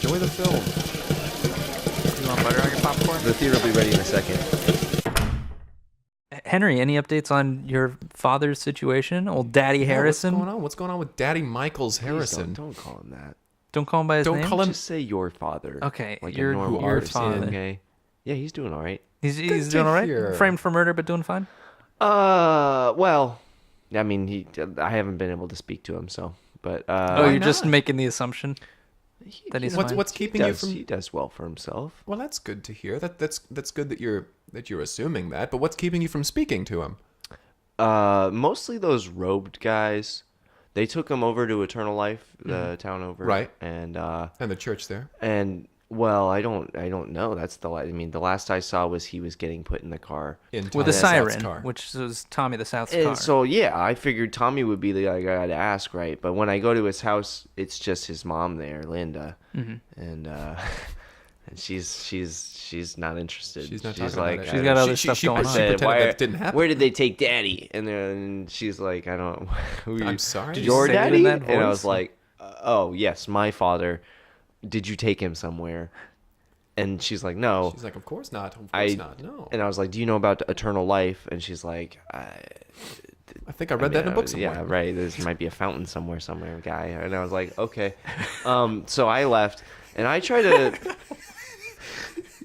enjoy the film. You want butter on your popcorn? The theater will be ready in a second. Henry, any updates on your father's situation? Old Daddy Harrison? What's going on with Daddy Michaels Harrison? Don't call him that. Don't call him by his name? Call him. Just say your father. Okay, like your father. Okay. Yeah, he's doing all right. He's doing all right? hear. Framed for murder, but doing fine? Well, I mean, I haven't been able to speak to him, so. But you're just making the assumption that he's fine? What's keeping you from? He does well for himself. Well, that's good to hear. That's good that you're assuming that. But what's keeping you from speaking to him? Mostly those robed guys. They took him over to Eternal Life, the town over, right? And the church there. And well, I don't know. That's the last I saw was he was getting put in the car with a siren, which was Tommy the South's car. So yeah, I figured Tommy would be the guy to ask, right? But when I go to his house, it's just his mom there, Linda, and she's not interested. She's not she's talking like, about it. She's got other stuff going on. She pretended that it didn't happen. Where did they take Daddy? And then she's like, I don't. I'm sorry. Your daddy? And I was like, oh yes, my father. Did you take him somewhere? And she's like, no. She's like, of course not. Of course not. No. And I was like, do you know about Eternal Life? And she's like, I think I read that in a book somewhere. Yeah, right. There might be a fountain somewhere, guy. And I was like, okay. So I left, and I tried to.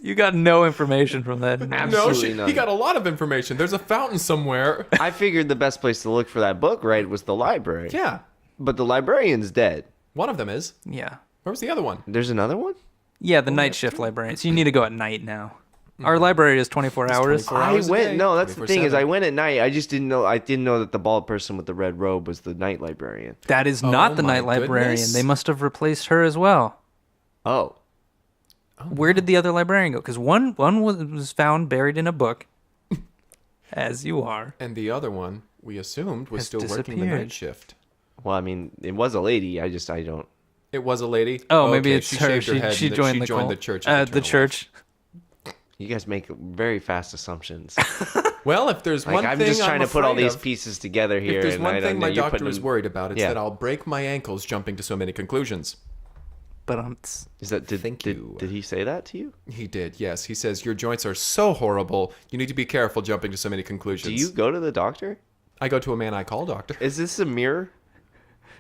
You got no information from that. Absolutely none. He got a lot of information. There's a fountain somewhere. I figured the best place to look for that book, right, was the library. Yeah. But the librarian's dead. One of them is. Yeah. Where was the other one? There's another one? Yeah, the night shift librarian. So you need to go at night now. Our library is 24 hours. 24 hours a day, No, that's the thing is 24/7. I went at night. I just didn't know. I didn't know that the bald person with the red robe was the night librarian. That is not the my night librarian. goodness. They must have replaced her as well. Oh. Where did the other librarian go? Because one was found buried in a book, as you are. And the other one, we assumed, was Has still working the disappeared. night shift. Well, I mean, it was a lady. I don't. It was a lady. Oh, maybe Okay, it's her. shaved her head She and joined the joined cult. the church. The of Eternal church. You guys make very fast assumptions. Life. Well, if there's Like, one I'm thing just trying to put all afraid these of- pieces together here. If there's and one I thing don't my know, you're doctor putting is them- worried about, it's Yeah. that I'll break my ankles jumping to so many conclusions. But Is that Thank you. Did he say that to you? He did, yes. He says, your joints are so horrible, you need to be careful jumping to so many conclusions. Do you go to the doctor? I go to a man I call doctor. Is this a mirror?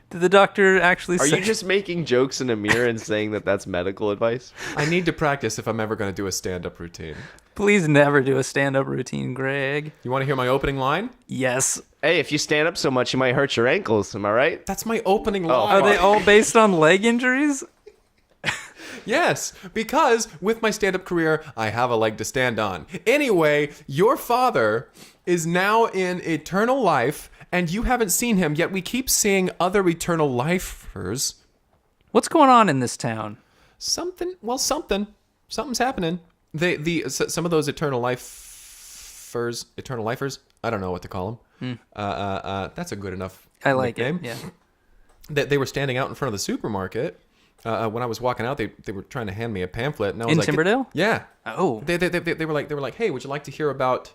did the doctor actually Are say? you just making jokes in a mirror and saying that that's medical advice? I need to practice if I'm ever going to do a stand-up routine. Please never do a stand-up routine, Greg. You want to hear my opening line? Yes. Hey, if you stand up so much, you might hurt your ankles. Am I right? That's my opening Oh, line. Are they all based on leg injuries? Yes, because with my stand-up career, I have a leg to stand on. Anyway, your father is now in Eternal Life, and you haven't seen him, yet we keep seeing other Eternal Lifers. What's going on in this town? Something's happening. Some of those Eternal Lifers, I don't know what to call them. That's a good enough I like nickname. it. Yeah. They were standing out in front of the supermarket. When I was walking out, they were trying to hand me a pamphlet, and I was In like, Timberdale? Yeah. Oh. They were like, hey, would you like to hear about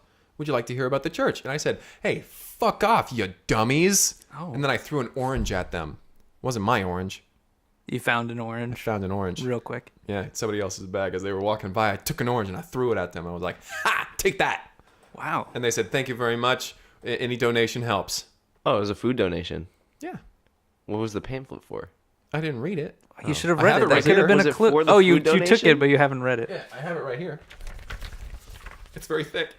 the church? And I said, hey, fuck off, you dummies. Oh. And then I threw an orange at them. It wasn't my orange. You found an I orange found an orange. real quick. Yeah, it's somebody else's bag. As they were walking by, I took an orange and I threw it at them. I was like, ha, take that. Wow. And they said, thank you very much. Any donation helps. Oh, it was a food donation. Yeah. What was the pamphlet for? I didn't read it. You should have I read have it. it That right could have here. been Was a it clue. for the Oh, you food took donation? it, but you haven't read it. Yeah, I have it right here. It's very thick.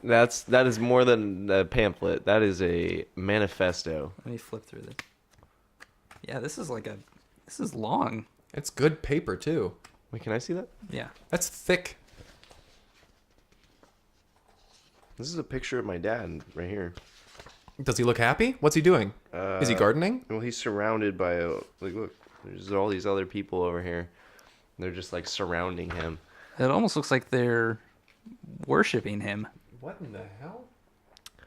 That is more than a pamphlet. That is a manifesto. Let me flip through this. Yeah, this is long. It's good paper, too. Wait, can I see that? Yeah. That's thick. This is a picture of my dad right here. Does he look happy? What's he doing? Is he gardening? Well, he's surrounded by look. There's all these other people over here. They're just like surrounding him. It almost looks like they're worshiping him. What in the hell?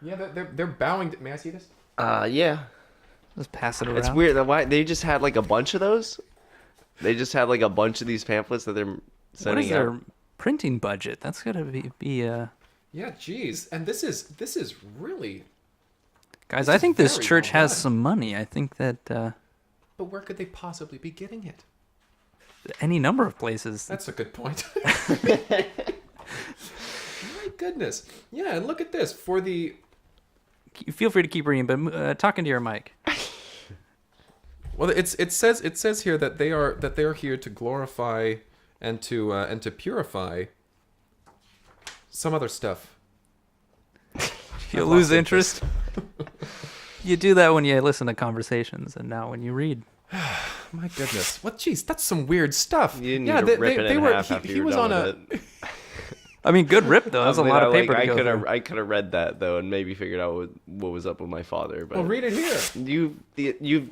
Yeah, they're bowing. May I see this? Yeah. Just pass it around. It's weird. Why they just had like a bunch of those? They just had like a bunch of these pamphlets that they're What sending is their out. printing budget? That's gotta be Yeah, geez. And this is really. Guys, This I is think this very church well has done. some money. I think that But where could they possibly be getting it? any number of places. That's a good point. My goodness. Yeah, and look at this. For the Feel free to keep reading, but talking to your mic. well, it says here that they are here to glorify and to purify some other stuff. You'll I've lose lost interest. You do that when you listen to conversations, and now when you read. My goodness. What? Jeez, that's some weird stuff. You didn't need to rip it in half after he you were was done on with it. I mean, good rip though. That's a lot of paper to go through. I could have read that though, and maybe figured out what was up with my father. But Well, read it here.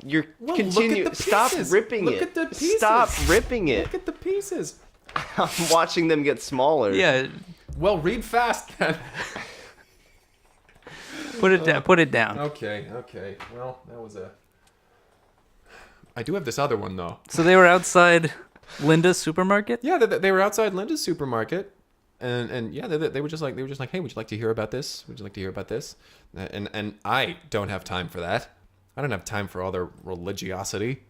you're Well, continue. look at the Stop pieces. ripping Look it. at the pieces. Stop ripping it. Look at the pieces. I'm watching them get smaller. Yeah, Well, read fast then. put it down. Put it down. Okay. Well, that was a. I do have this other one though. So they were outside Linda's supermarket. Yeah, they were outside Linda's supermarket, and yeah, they were just like, hey, would you like to hear about this? Would you like to hear about this? And I don't have time for that. I don't have time for all their religiosity.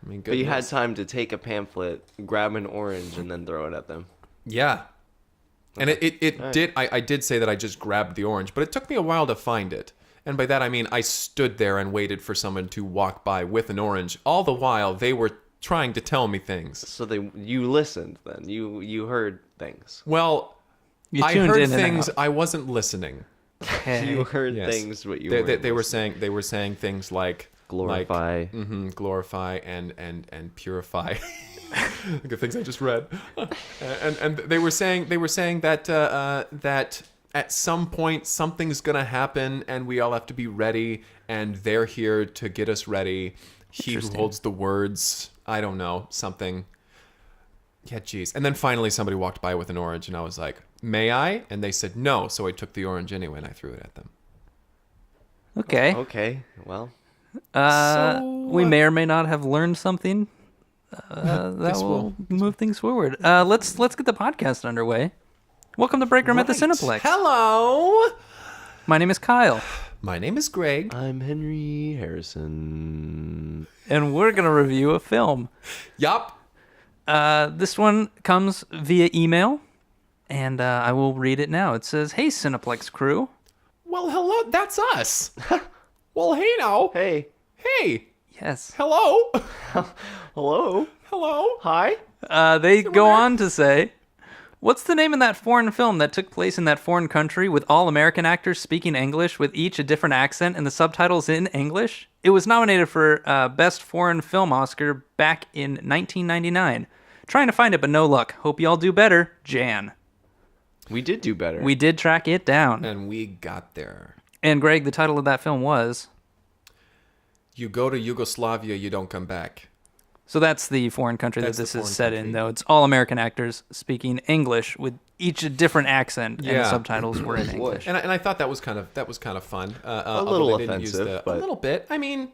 I mean, But you had goodness. time to take a pamphlet, grab an orange, and then throw it at them. Yeah. And it did. I did say that I just grabbed the orange, but it took me a while to find it. And by that I mean I stood there and waited for someone to walk by with an orange. All the while they were trying to tell me things. So you listened then. You heard things. Well, You I tuned heard in and things. out. I wasn't listening. Okay. You heard Yes. things, but you They weren't were listening. saying things like Glorify. glorify and purify. Good things I just read. and they were saying that that at some point something's gonna happen and we all have to be ready, and they're here to get us ready. He who Interesting. holds the words, I don't know, something. Yeah, geez. And then finally somebody walked by with an orange and I was like, may I? And they said no, so I took the orange anyway and I threw it at them. Okay. Okay. Well, We may or may not have learned something. That This will move things forward. Let's get the podcast underway. Welcome to Break Room at the Right. Cineplex. Hello! My name is Kyle, My name is Greg. I'm Henry Harrison. and we're gonna review a film. Yup. This one comes via email, and I will read it now. It says, "Hey Cineplex crew." Well, hello. That's us. Well, hey now. Hey. Hey. Yes. Hello. Hello. Hello. Hi. They go on to say, "What's the name of that foreign film that took place in that foreign country with all American actors speaking English with each a different accent and the subtitles in English? It was nominated for Best Foreign Film Oscar back in 1999. Trying to find it, but no luck. Hope y'all do better, Jan." We did do better. We did track it down. And we got there. And Greg, the title of that film was... You go to Yugoslavia, you don't come back. So that's the foreign country That's that the this is foreign set country. in, though. It's all American actors speaking English with each a different accent, and the Yeah. subtitles were in boy. English. And I thought that was kind of fun. A little although they didn't use offensive, a but little bit. I mean,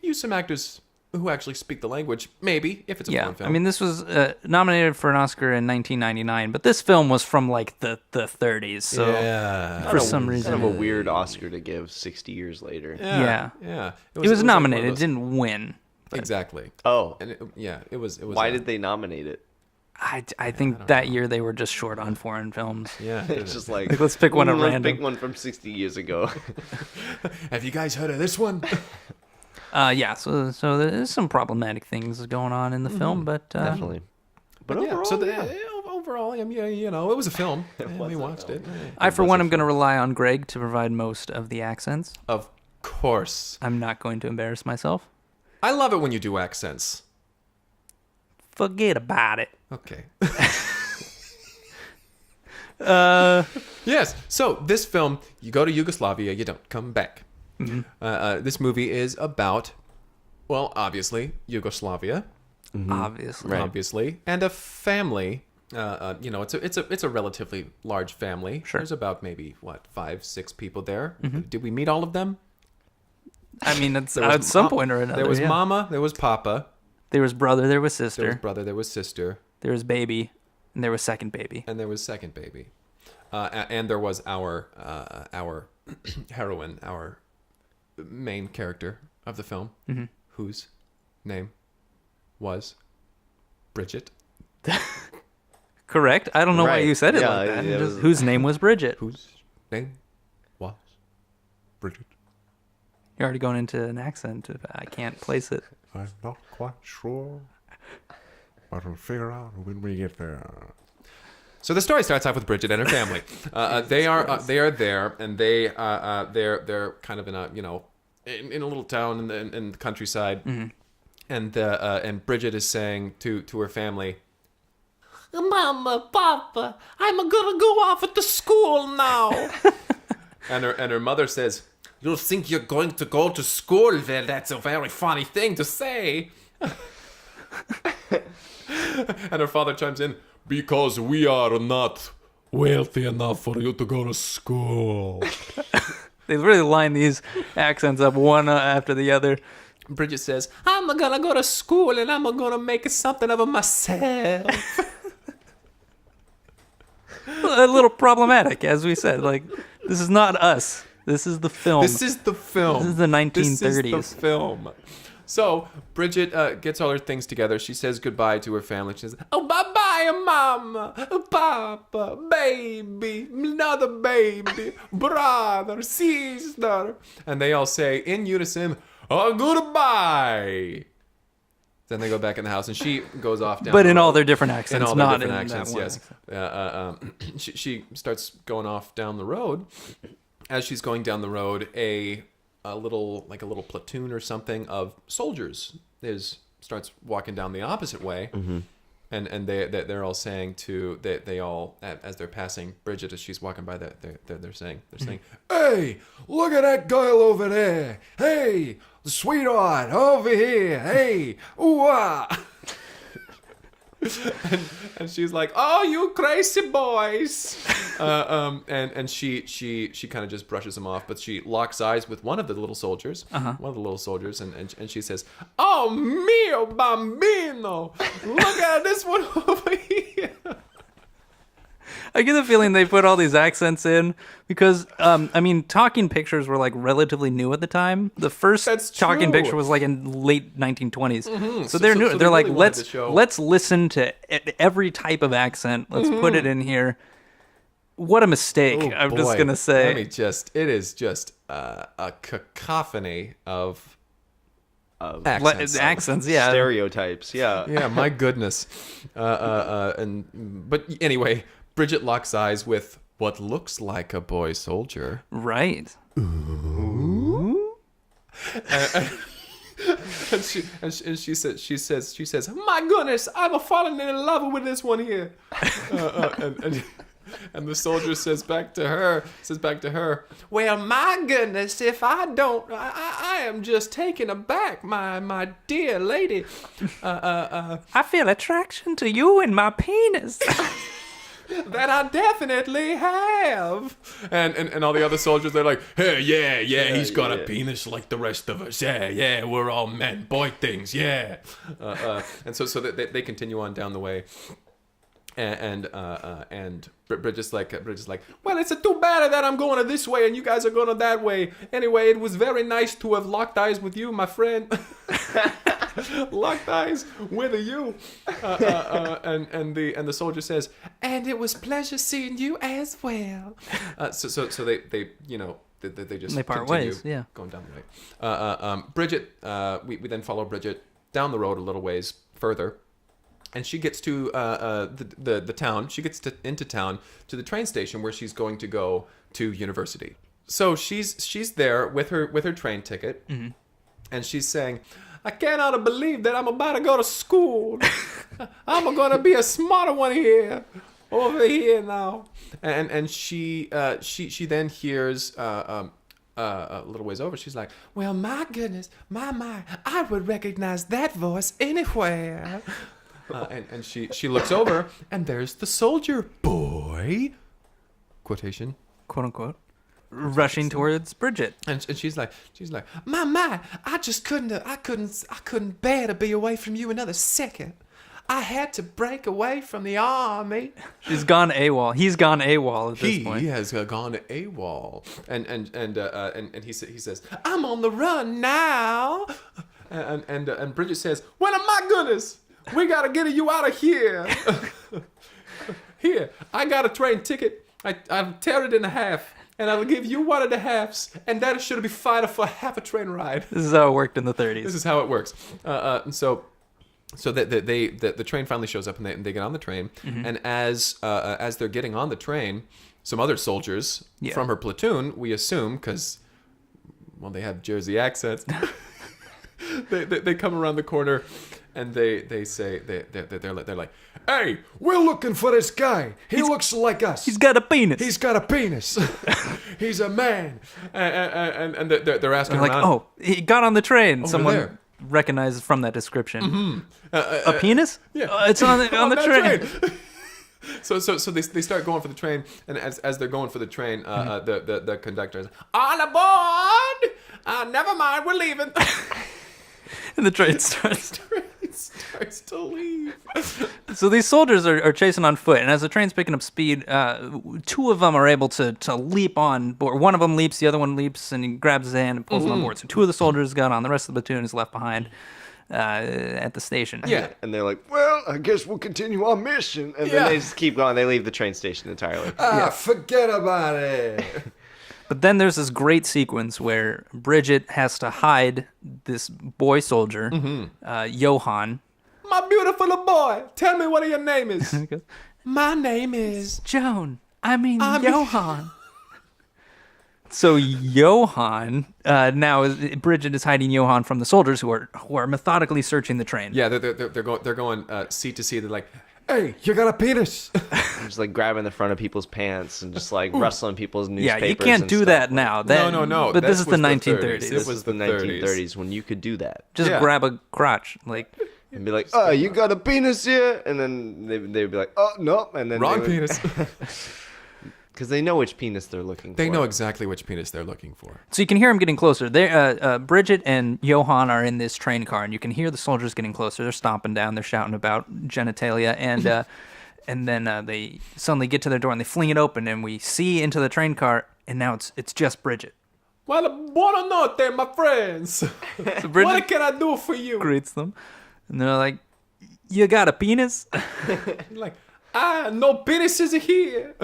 use some actors who actually speak the language, maybe if it's a Yeah, foreign film. I mean, this was nominated for an Oscar in 1999, but this film was from like the 30s, so yeah. for some reason, Kind of a weird Oscar to give 60 years later. Yeah. it was like nominated. one It of those- didn't win. Exactly. Oh, And it was. why did they nominate it? I think that year they were just short on foreign films. Yeah. It's just like, Like, let's pick one at let's random. pick one from 60 years ago. Have you guys heard of this one? So there's some problematic things going on in the film, but Definitely. But yeah. overall, So yeah. overall, I mean, it was a film. We watched it. I, for one, am going to rely on Greg to provide most of the accents. Of course. I'm not going to embarrass myself. I love it when you do accents. Forget about it. Okay. Yes. So this film, you go to Yugoslavia, you don't come back. This movie is about, well, obviously Yugoslavia, Obviously. Right. obviously, and a family. It's a relatively large family. Sure. There's about maybe 5-6 people there. Did we meet all of them? I mean, it's, There was at some mo- point or another. There was yeah. Mama. There was Papa. There was brother. There was There was sister. brother. There was sister. There was baby. And there was second baby. And there was second baby, and there was our heroine, our main character of the film, whose name was Bridget. Correct. I don't know why Right. you said it Yeah, like that. it Just, was- whose name was Bridget? Whose name was Bridget? You're already going into an accent. I can't place it. I'm not quite sure, but we'll figure out when we get there. So the story starts off with Bridget and her family. They are there, and they're kind of in a in a little town in the countryside, and Bridget is saying to her family, "Mama, Papa, I'm gonna go off at the school now." and her mother says, "You think you're going to go to school? Well, that's a very funny thing to say." And her father chimes in, "Because we are not wealthy enough for you to go to school." They really line these accents up one after the other. Bridget says, "I'm gonna go to school and I'm gonna make something of myself." A little problematic, as we said. Like, this is not us. This is the film. This is the film. This is the 1930s. This is the film. So Bridget gets all her things together. She says goodbye to her family. She says, "Oh, bye-bye, Mama, Papa, baby, another baby, brother, sister." And they all say in unison, "Oh, goodbye." Then they go back in the house, and she goes off down. But the in road. all their different accents, In all their not different in accents, that one yes. She starts going off down the road. As she's going down the road, a little platoon or something of soldiers starts walking down the opposite way, and they're all saying they all as they're passing Bridget as she's walking by, they're saying, "Hey, look at that girl over there! Hey, the sweetheart over here! Hey, ooh ah!" and she's like, "Oh, you crazy boys!" And she kind of just brushes him off, but she locks eyes with one of the little soldiers, and she says, "Oh, mio bambino, look at this one over here." I get the feeling they put all these accents in because, talking pictures were like relatively new at the time. The first That's talking true. picture was like in late 1920s. So So- they're so- new. so They're they like, really wanted to show- let's listen to every type of accent. Let's put it in here. What a mistake! Oh, I'm boy. just gonna say. it is just a cacophony of Accents, accents. yeah. Stereotypes, yeah. Yeah, my goodness. But anyway, Bridget locks eyes with what looks like a boy soldier. Right. And she says, "My goodness, I'm falling in love with this one here." And the soldier says back to her, "Well, my goodness, if I don't, I am just taken aback, my dear lady. I feel attraction to you and my penis. That I definitely have." And all the other soldiers, they're like, "Hey, yeah, he's got a penis like the rest of us. Yeah, we're all men, boy things, yeah." And so they continue on down the way. And Bridget's like, "Well, it's too bad that I'm going this way and you guys are going that way. Anyway, it was very nice to have locked eyes with you, my friend." Locked eyes with you. And the soldier says, "And it was pleasure seeing you as well." So they just They part continue ways, yeah. going down the way. Bridget, we then follow Bridget down the road a little ways further. And she gets to the town. She gets into town to the train station where she's going to go to university. So she's there with her train ticket, and she's saying, "I cannot believe that I'm about to go to school. I'm going to be a smarter one here, over here now." And she then hears a little ways over. She's like, "Well, my goodness, my, I would recognize that voice anywhere." And she looks over, and there's the soldier boy, quotation, Quote unquote. Rushing towards Bridget. and she's like, my, I just couldn't bear to be away from you another second. I had to break away from the army. She's gone AWOL. He's gone AWOL at this He point. has gone AWOL, and he says, "I'm on the run now." And Bridget says, "Well, my goodness, We gotta get you out of here. Here, I got a train ticket. I've tear it in half, and I'll give you one of the halves, and that should be fine for half a train ride. This is how it worked in the 30s. This is how it works. So the train finally shows up, and they get on the train, and as they're getting on the train, some other soldiers from her platoon, we assume, because they have Jersey accents, they come around the corner, and they say they're like, "Hey, we're looking for this guy. He looks like us. He's got a penis. He's got a penis. He's a man." And they're asking like, around. "Oh, he got on the train." Over Someone there. recognizes from that description. A penis? Yeah, It's on the train. So they start going for the train, and as they're going for the train, the conductor is, "On aboard! Never mind, we're leaving." And the train starts. starts to leave. So these soldiers are chasing on foot, and as the train's picking up speed, two of them are able to leap on board. One of them leaps, the other one leaps, and he grabs his hand and pulls him on board. So two of the soldiers got on. The rest of the platoon is left behind at the station. Yeah. And they're like, well, I guess we'll continue our mission. And then they just keep going. They leave the train station entirely. Forget about it. But then there's this great sequence where Bridget has to hide this boy soldier, Johan. My beautiful boy, tell me what your name is. My name is Joan. Johan. So Johan, now Bridget is hiding Johan from the soldiers who are methodically searching the train. Yeah, they're going seat to seat. They're like, "Hey, you got a penis?" Just like grabbing the front of people's pants and just like rustling people's newspapers. Yeah, you can't and do stuff. that now. No. But this That is the was 1930s. It was the 1930s when you could do that. Just grab a crotch, like. And be like, "Oh, you got a penis here?" And then they'd be like, "Oh, no." And then Wrong penis. Because they know which penis they're looking for. They know exactly which penis they're looking for. So you can hear them getting closer. Bridget and Johan are in this train car, and you can hear the soldiers getting closer. They're stomping down. They're shouting about genitalia, and then they suddenly get to their door, and they fling it open, and we see into the train car, and now it's just Bridget. Well, buona notte, my friends. So Bridget What can I do for you? greets them, and they're like, "You got a penis?" Like, no penises here.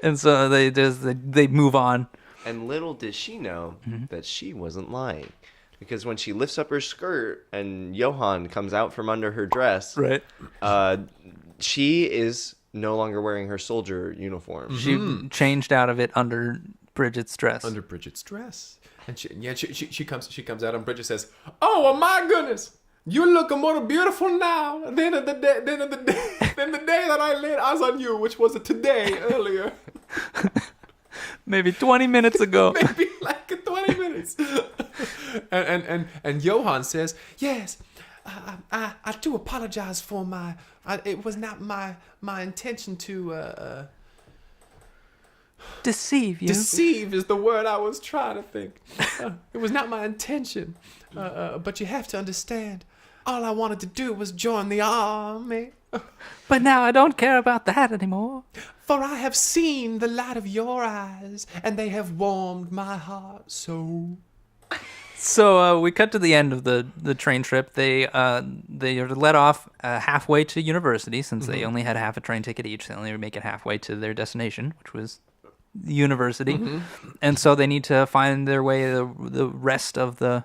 And so they move on. And little did she know that she wasn't lying. Because when she lifts up her skirt and Johan comes out from under her dress, Right. She is no longer wearing her soldier uniform. She changed out of it under Bridget's dress. Under Bridget's dress. And she comes out, and Bridget says, "Oh my goodness, you look more beautiful now than the day that I laid eyes on you, which was today earlier." Maybe 20 minutes ago. Maybe like 20 minutes. and Johan says, "Yes, I do apologize for it was not my intention to Deceive you. deceive is the word I was trying to think. It was not my intention. But you have to understand, all I wanted to do was join the army. But now I don't care about that anymore. For I have seen the light of your eyes, and they have warmed my heart so." So we cut to the end of the train trip. They are let off halfway to university, since they only had half a train ticket each. They only make it halfway to their destination, which was the university. And so they need to find their way the rest of the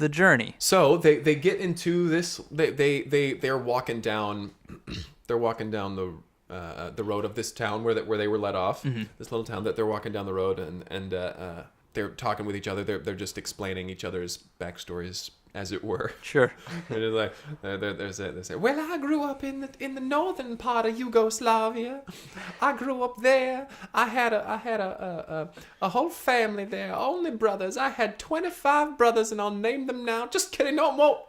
journey. So they get into this. They're walking down. They're walking down the road of this town where they were let off. This little town that they're walking down the road, and they're talking with each other. They're just explaining each other's backstories, as it were. Sure. And it's like they say, "Well, I grew up in the northern part of Yugoslavia. I grew up there. I had a whole family there, only brothers. I had 25 brothers, and I'll name them now. Just kidding, no more.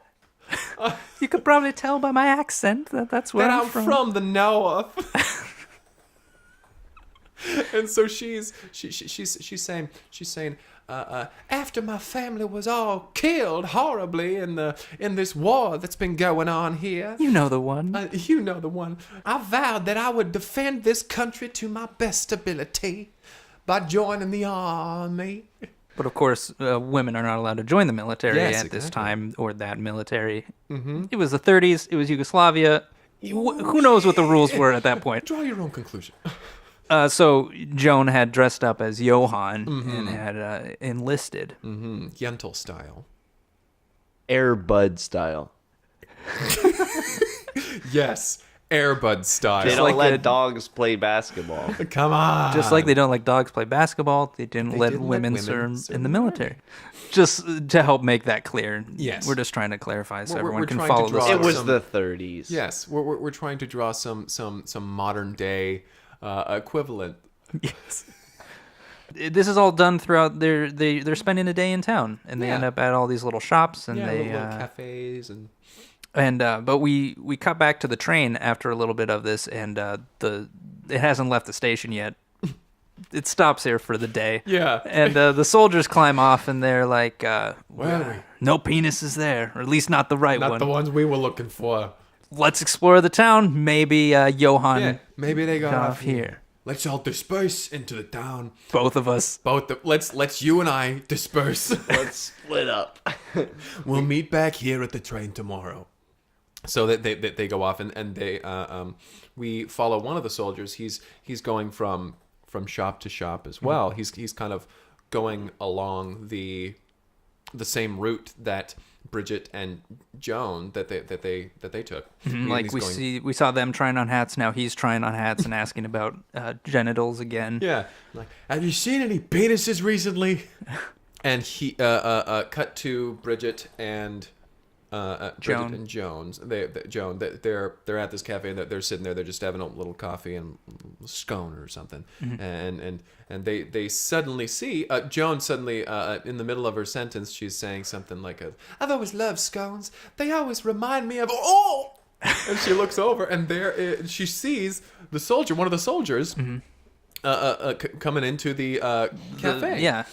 You could probably tell by my accent that's where That I'm I'm from the north." And so she's saying, after my family was all killed horribly in this war that's been going on here. You know the one. You know the one. I vowed that I would defend this country to my best ability by joining the army. But of course, women are not allowed to join the military Yes, at this exactly. time, or that military. Mm-hmm. It was the 30s. It was Yugoslavia. Who knows what the rules were at that point? Draw your own conclusion. So Joan had dressed up as Johann and had enlisted. Yentl style. Air Bud style. Yes, Airbud style. They don't like let the- dogs play basketball. Come on. Just like they don't let dogs play basketball, they didn't let didn't let women women serve serve in the in the military. Just to help make that clear. Yes. We're just trying to clarify so We're everyone can trying to follow draw this. It was some- the 30s. Yes, we're trying to draw some modern day equivalent. Yes. This is all done throughout. They're spending a day in town, and they Yeah. end up at all these little shops, and Yeah, they little cafes and. but we cut back to the train after a little bit of this, and it hasn't left the station yet. It stops here for the day. Yeah. And the soldiers climb off, and they're like, Where are we? "No penises there, or at least not the right Not one. the ones we were looking for. Let's explore the town. Maybe Johann Yeah, maybe they got got off off here. Let's all disperse into the town. Both of us." Let's you and I disperse. Let's split up. We'll meet back here at the train tomorrow. So that they go off and they we follow one of the soldiers. He's going from shop to shop as well. He's kind of going along the same route that Bridget and Joan that they took. Like we saw them trying on hats. Now he's trying on hats and asking about genitals again. Yeah. Like, have you seen any penises recently? And he cut to Bridget and Joan. Bridget and Jones. They're at this cafe and they're sitting there. They're just having a little coffee and a scone or something. And they suddenly see Joan suddenly in the middle of her sentence. She's saying something like, "I've always loved scones. They always remind me of oh." And she looks over and she sees the soldier, one of the soldiers, coming into the cafe. Yeah.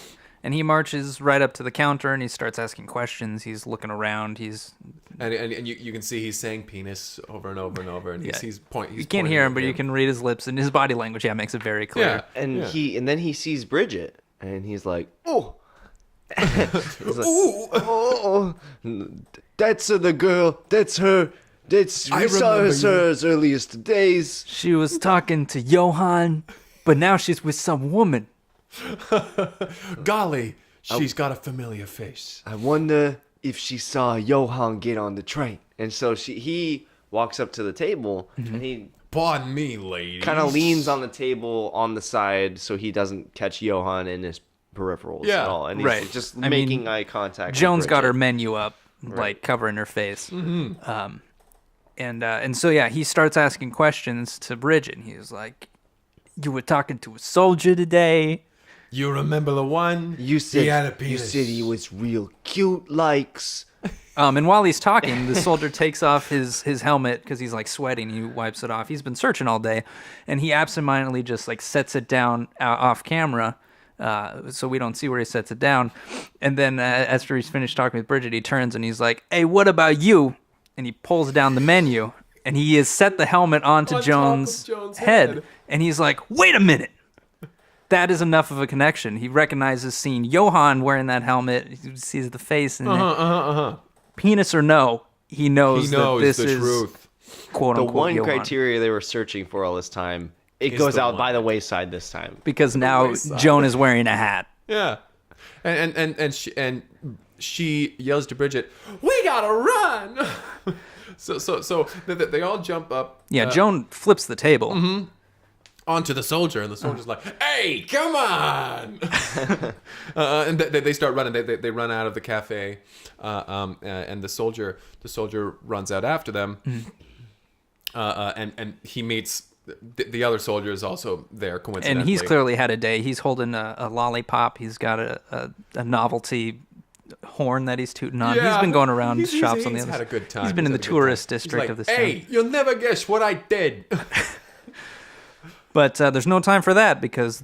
And he marches right up to the counter and he starts asking questions. He's looking around. And you can see he's saying penis over and over and over, and Yeah. he's You can't hear him, but you can read his lips and his body language. Yeah, makes it very clear. Yeah. And then he sees Bridget, and he's like, "Oh, he's like, oh, that's the girl. That's her. That's I we saw remember you." her as earliest days." She was talking to Johann, but now she's with some woman. Golly, she's got a familiar face. I wonder if she saw Johann get on the train. And so he walks up to the table, and he Pardon me, ladies. kind of leans on the table on the side so he doesn't catch Johann in his peripherals Yeah, at all. And he's right. just I mean, making eye contact. with Joan's got her Bridget. menu up, like covering her face. And so yeah, he starts asking questions to Bridget. And he's like, "You were talking to a soldier today." You remember the one? You said he had a you penis. said he was real cute, likes. And while he's talking, the soldier takes off his helmet because he's like sweating. He wipes it off. He's been searching all day, and he absentmindedly just like sets it down off camera, so we don't see where he sets it down. And then after he's finished talking with Bridget, he turns and he's like, "Hey, what about you?" And he pulls down the menu, and he has set the helmet onto On top of Joan's Joan's head, head. and he's like, "Wait a minute." That is enough of a connection. He recognizes seeing Johann wearing that helmet. He sees the face, and penis or no, he knows, He knows that this the is truth. quote The unquote one Johann. criteria they were searching for all this time, it Is goes the out one. by the wayside this time. Because now wayside. Joan is wearing a hat. Yeah. And she yells to Bridget, "We gotta run!" so they all jump up. Yeah, Joan flips the table. Onto the soldier, and the soldier's like, "Hey, come on!" And they start running. They run out of the cafe, and the soldier runs out after them. And he meets the other soldier is also there coincidentally. And he's clearly had a day. He's holding a lollipop. He's got a novelty horn that he's tooting on. Yeah, He's been going around he's shops on the he's other had side. a good time. He's been in the had a good tourist time. He's district like, of this "Hey, town. you'll never guess what I did." But there's no time for that because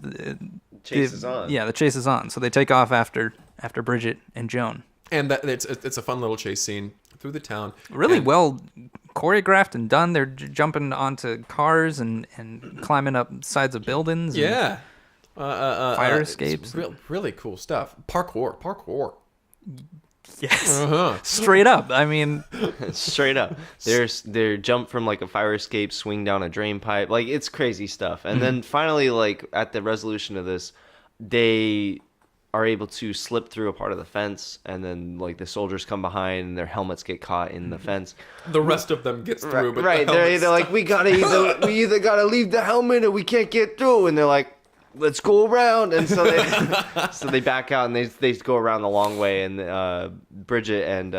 Chase is on. Yeah, the chase is on. So they take off after Bridget and Joan. And it's a fun little chase scene through the town. Really And- well choreographed and done. They're jumping onto cars and climbing up sides of buildings. and- Yeah. Fire escapes. Really cool stuff. Parkour. Yes. Straight up. I mean, Straight up. They're jump from like a fire escape, swing down a drain pipe. Like, it's crazy stuff. And then finally, like, at the resolution of this, they are able to slip through a part of the fence, and then like the soldiers come behind and their helmets get caught in the fence. The rest of them gets through, but Right. They're like, we either gotta leave the helmet or we can't get through. And they're like, let's go around. And so they back out and they go around the long way. And Bridget and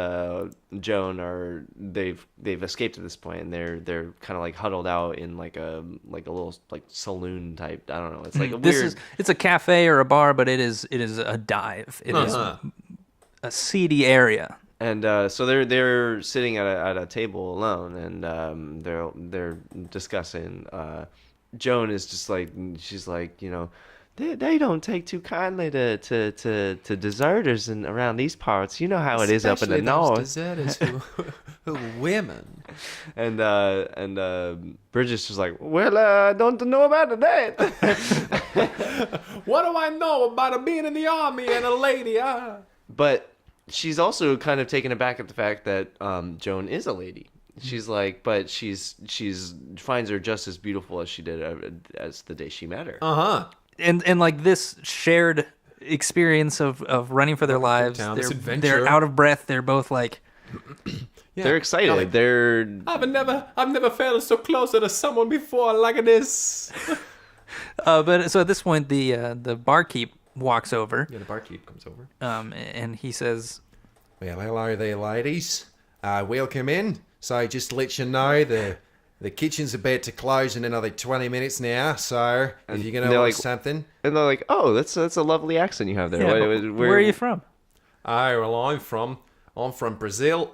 Joan they've escaped at this point, and they're kind of like huddled out in like a little like saloon type. I don't know. It's like a weird. It's a cafe or a bar, but it is a dive. It is a seedy area. And So they're sitting at a table alone, and they're discussing. Joan is just like, she's like, you know, they don't take too kindly to deserters and around these parts. You know how it is up in the north. Deserters who women. And Bridget's just like, well, I don't know about that. What do I know about being in the army and a lady? But she's also kind of taken aback at the fact that Joan is a lady. She's like, but she's finds her just as beautiful as she did as the day she met her. And like this shared experience of running for their lives, they're out of breath. They're both like, they're excited. Like, I've never felt so close to someone before like this. But so at this point, the barkeep walks over. Yeah, the barkeep comes over. And he says, "Well, hello there, ladies. Welcome in. So just to let you know, the kitchen's about to close in another 20 minutes now. So if you're gonna want something." And they're like, "Oh, that's a lovely accent you have there. Yeah, where are you from?" Oh, well, I'm from Brazil.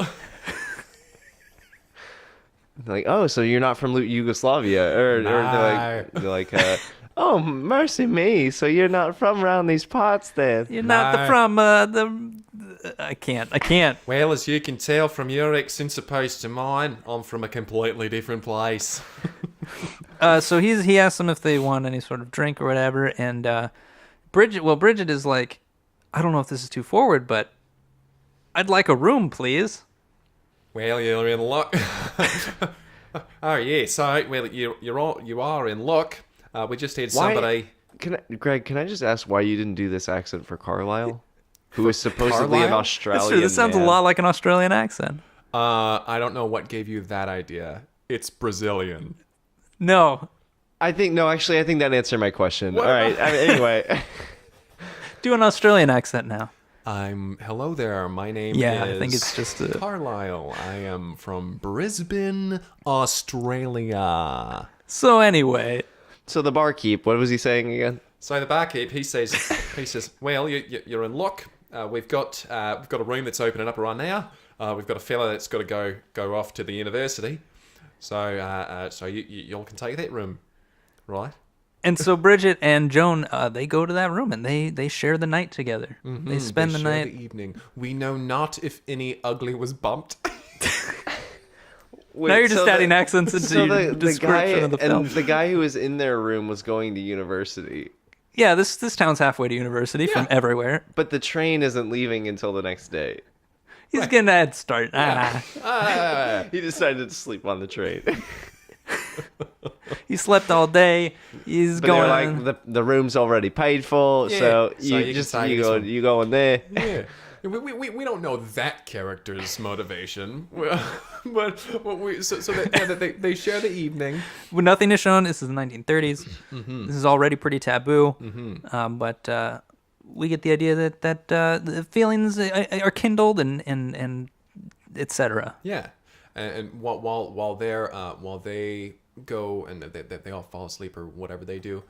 They're like, "Oh, so you're not from Yugoslavia?" Or they're like, "Oh, mercy me! So you're not from around these parts, then?" You're not from the. I can't. Well, as you can tell from your accent opposed to mine, I'm from a completely different place. So he asks them if they want any sort of drink or whatever, and Bridget is like, I don't know if this is too forward, but I'd like a room, please. Well, you're in luck. Oh yeah, so you are in luck. We just had somebody. Greg, can I just ask why you didn't do this accent for Carlisle? Who is supposedly an Australian. That's true. This sounds a lot like an Australian accent. I don't know what gave you that idea. It's Brazilian. No. I think that answered my question. What? All right. Anyway. Do an Australian accent now. Hello there. My name is... Yeah, I think it's just Carlisle. I am from Brisbane, Australia. So anyway. So the barkeep, what was he saying again? So the barkeep, he says, well, you're in luck. We've got a room that's opening up right now. We've got a fella that's got to go off to the university. So you all can take that room, right? And so Bridget and Joan, they go to that room and they share the night together. Mm-hmm. They spend the night. The evening. We know not if any ugly was bumped. Wait, now you're just adding accents into your description of the film. And the guy who was in their room was going to university. Yeah, this town's halfway to university from everywhere. But the train isn't leaving until the next day. He's getting a head start. He decided to sleep on the train. He slept all day. He's going. Like the room's already paid for, so you go in there. Yeah. We don't know that character's motivation, but they share the evening. When nothing is shown, this is the 1930s. Mm-hmm. This is already pretty taboo. Mm-hmm. But we get the idea that the feelings are kindled and etc. Yeah, and while they go and they all fall asleep or whatever they do.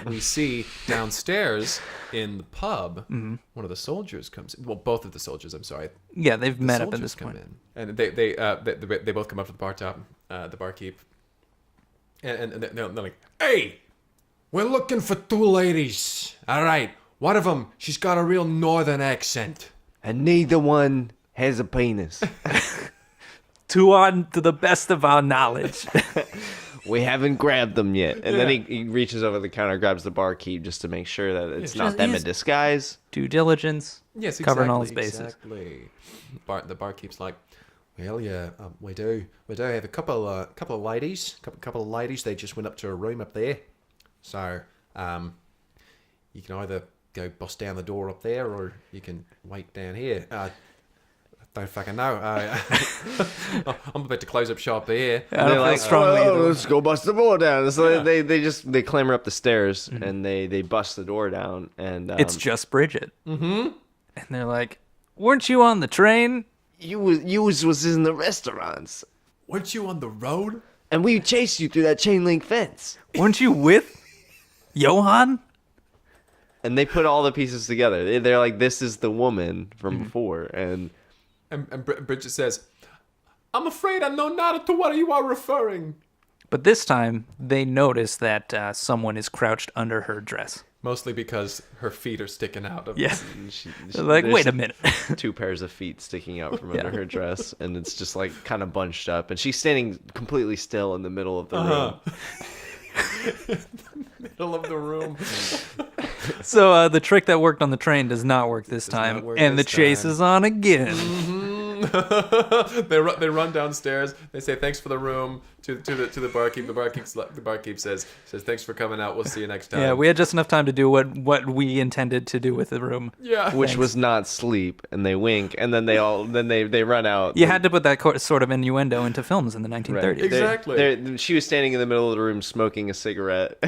We see downstairs in the pub, one of the soldiers comes in. Well, both of the soldiers, I'm sorry. Yeah, they've met up at this point. And they both come up to the bar top, the barkeep. And they're like, "Hey, we're looking for two ladies. All right, one of them, she's got a real northern accent. And neither one has a penis." To the best of our knowledge. We haven't grabbed them yet. And then he reaches over the counter, grabs the barkeep just to make sure that it's not them in disguise. Due diligence. Yes, covering all his bases. Exactly. The barkeep's like, well, yeah, we do have a couple of ladies, couple of ladies. They just went up to a room up there, so you can either go bust down the door up there, or you can wait down here. Don't fucking know. I'm about to close up shop here. I don't feel strongly. Let's go bust the door down. So they clamber up the stairs and they bust the door down, and It's just Bridget. Mm-hmm. And they're like, "Weren't you on the train?" You was in the restaurants, Weren't you on the road? and we chased you through that chain link fence. Weren't you with Johan? And they put all the pieces together. They're like, this is the woman from before, and Bridget says, I'm afraid I know not to what you are referring. But this time, they notice that someone is crouched under her dress. Mostly because her feet are sticking out of Yeah. she, They're like, there's wait a minute. 2 pairs of feet sticking out from under her dress, and it's just like kind of bunched up, and she's standing completely still in the middle of the room. middle of the room. So the trick that worked on the train does not work this time, work and the this chase time. is on again. They run downstairs. They say thanks for the room to the barkeep. The barkeep says thanks for coming out. We'll see you next time. Yeah, we had just enough time to do what we intended to do with the room. Yeah. Which was not sleep, and they wink, and then they run out. You had to put that sort of innuendo into films in the 1930s. Right. Exactly. She was standing in the middle of the room smoking a cigarette,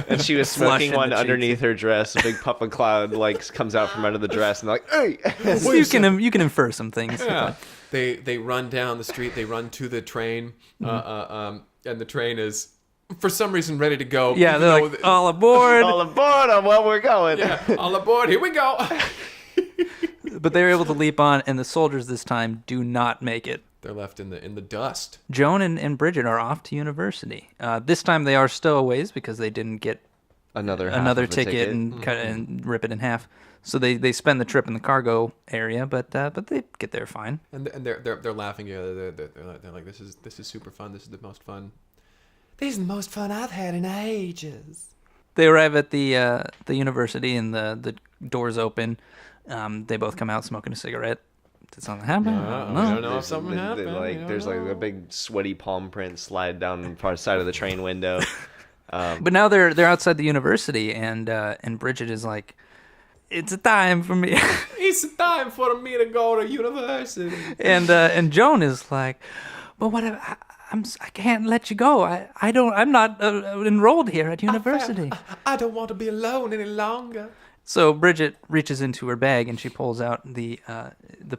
and she was smoking Flush in one the underneath her dress. A big puff of cloud comes out from under the dress, and they're like, "Hey!" So you can infer some things. Yeah. They run down the street. They run to the train. And the train is, for some reason, ready to go. Yeah, they're like, all aboard. All aboard on where we're going. Yeah, all aboard. Here we go. But they're able to leap on, and the soldiers this time do not make it. They're left in the dust. Joan and Bridget are off to university. This time they are stowaways because they didn't get Another ticket and cut it and rip it in half. So they spend the trip in the cargo area, but they get there fine. And they're laughing together. They're like, this is super fun. This is the most fun. This is the most fun I've had in ages. They arrive at the university and the doors open. They both come out smoking a cigarette. Did something happen? I don't know if something happened. There's like a big sweaty palm print slide down the far side of the train window. But now they're outside the university, and Bridget is like, "It's a time for me." It's time for me to go to university. and Joan is like, "But what? I can't let you go. I'm not enrolled here at university." I don't want to be alone any longer. So Bridget reaches into her bag and she pulls out the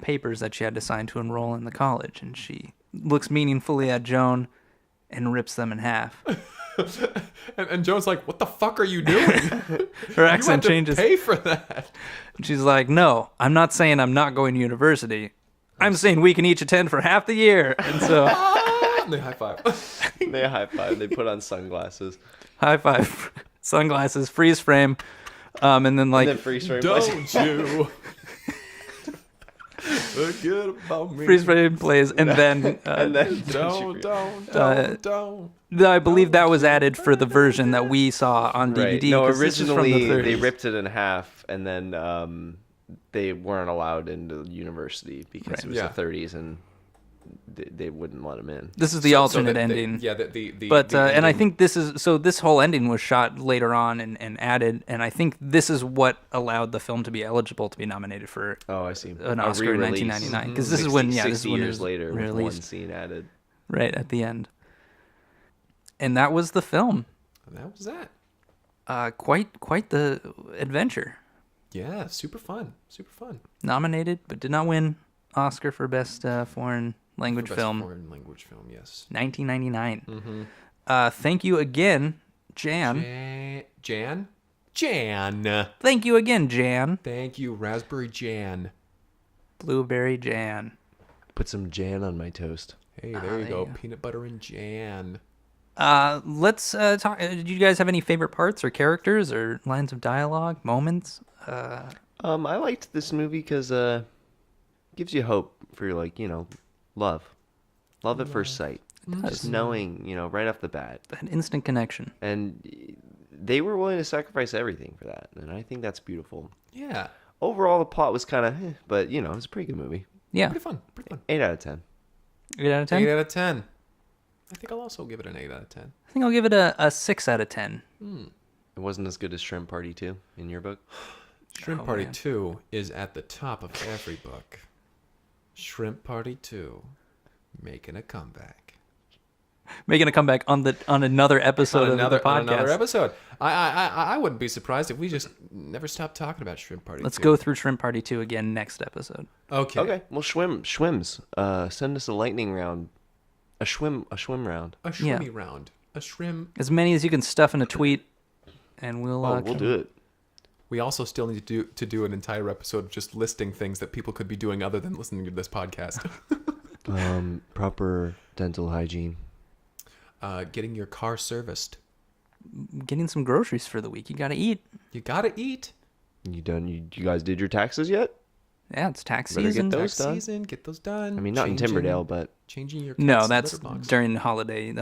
papers that she had to sign to enroll in the college, and she looks meaningfully at Joan and rips them in half. and Joan's like, "What the fuck are you doing?" Her accent you had changes. to pay for that. And she's like, "No, I'm not saying I'm not going to university. I'm saying we can each attend for half the year." And so, And they high five. They high five. They put on sunglasses. high five, sunglasses, freeze frame, and then like, And then freeze frame. Don't you forget about me. freeze frame plays, and then and then Don't. I believe that was added for the version that we saw on DVD. Right. No, 'cause this is from the originally they 30s. ripped it in half, and then they weren't allowed into university because Right. it was Yeah. the 30s, and they wouldn't let them in. This is the alternate ending. But And I think this whole ending was shot later on and added, and I think this is what allowed the film to be eligible to be nominated for Oh, I see. an A Oscar in re-release. 1999. Because this is when, this 60 is when it years was later, with one released scene added. right at the end. And that was the film. that was that. Quite the adventure. Yeah, super fun. Nominated, but did not win Oscar for best foreign language For best film. foreign language film, yes. 1999. Mm-hmm. Thank you again, Jan. Jan. Thank you again, Jan. Thank you, Raspberry Jan. Blueberry Jan. Put some Jan on my toast. Hey, there you there go. you go. Peanut butter and Jan. Let's talk. Did you guys have any favorite parts or characters or lines of dialogue, moments? I liked this movie because gives you hope for love at first sight. Just knowing, right off the bat. An instant connection. And they were willing to sacrifice everything for that. And I think that's beautiful. Yeah. Overall, the plot was kind of, but, it was a pretty good movie. Yeah. Pretty fun. 8 out of 10. 8 out of 10? 8 out of 10. I think I'll also give it an 8 out of 10. I think I'll give it a 6 out of 10. It wasn't as good as Shrimp Party 2 in your book? Shrimp Party 2 is at the top of every book. Shrimp Party 2 making a comeback. Making a comeback on another episode of the podcast. On another episode. I wouldn't be surprised if we just never stopped talking about Shrimp Party 2. Let's go through Shrimp Party 2 again next episode. Okay. Okay. Well, schwims. Send us a lightning round. A swim round. A shrimmy round. A shrimp. As many as you can stuff in a tweet, and we'll we'll do it. We also still need to do an entire episode of just listing things that people could be doing other than listening to this podcast. Proper dental hygiene. Getting your car serviced. Getting some groceries for the week. You gotta eat. You gotta eat. You done? You guys did your taxes yet? Yeah, it's tax Better season. get those done. Get those done. I mean, not in Timberdale, but changing your No, cat's that's litter box. during the holiday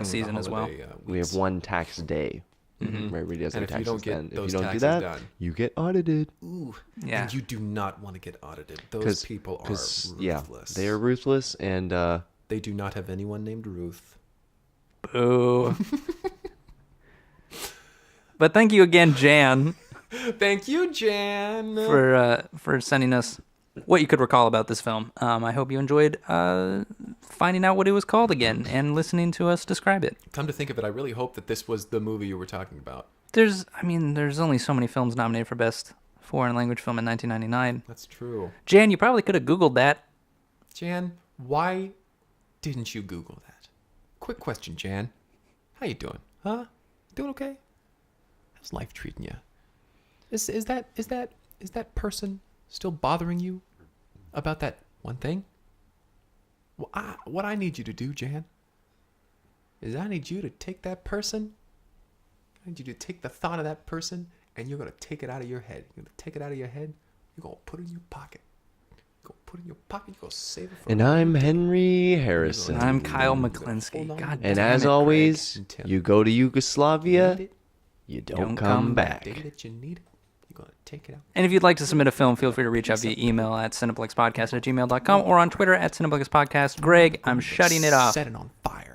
season as well. we have one tax day. Where everybody does And their if you taxes don't get then. those If you don't do taxes that, done, you get audited. Ooh. Yeah. And you do not want to get audited. Those people are ruthless. Yeah, they are ruthless, and they do not have anyone named Ruth. Boo. But thank you again, Jan, Thank you, Jan. for sending us what you could recall about this film. I hope you enjoyed finding out what it was called again and listening to us describe it. Come to think of it, I really hope that this was the movie you were talking about. There's only so many films nominated for Best Foreign Language Film in 1999. That's true. Jan, you probably could have Googled that. Jan, why didn't you Google that? Quick question, Jan. How you doing? Huh? Doing okay? How's life treating you? Is that person still bothering you about that one thing? Well, what I need you to do, Jan, is I need you to take that person. I need you to take the thought of that person, and you're gonna take it out of your head. You're gonna take it out of your head. You're gonna put it in your pocket. You're gonna put it in your pocket. You're gonna save it. and I'm Henry Harrison. I'm Kyle McKlinsky. Hold on. God And damn as it, always, Greg and Tim. you go to Yugoslavia, Need it. you Don't don't come come back. The back. day that you need it, you're gonna take it out. And if you'd like to submit a film, feel free to reach out via email at cineplexpodcast@gmail.com or on Twitter at cineplexpodcast. Greg, I'm shutting it off. Set it on fire.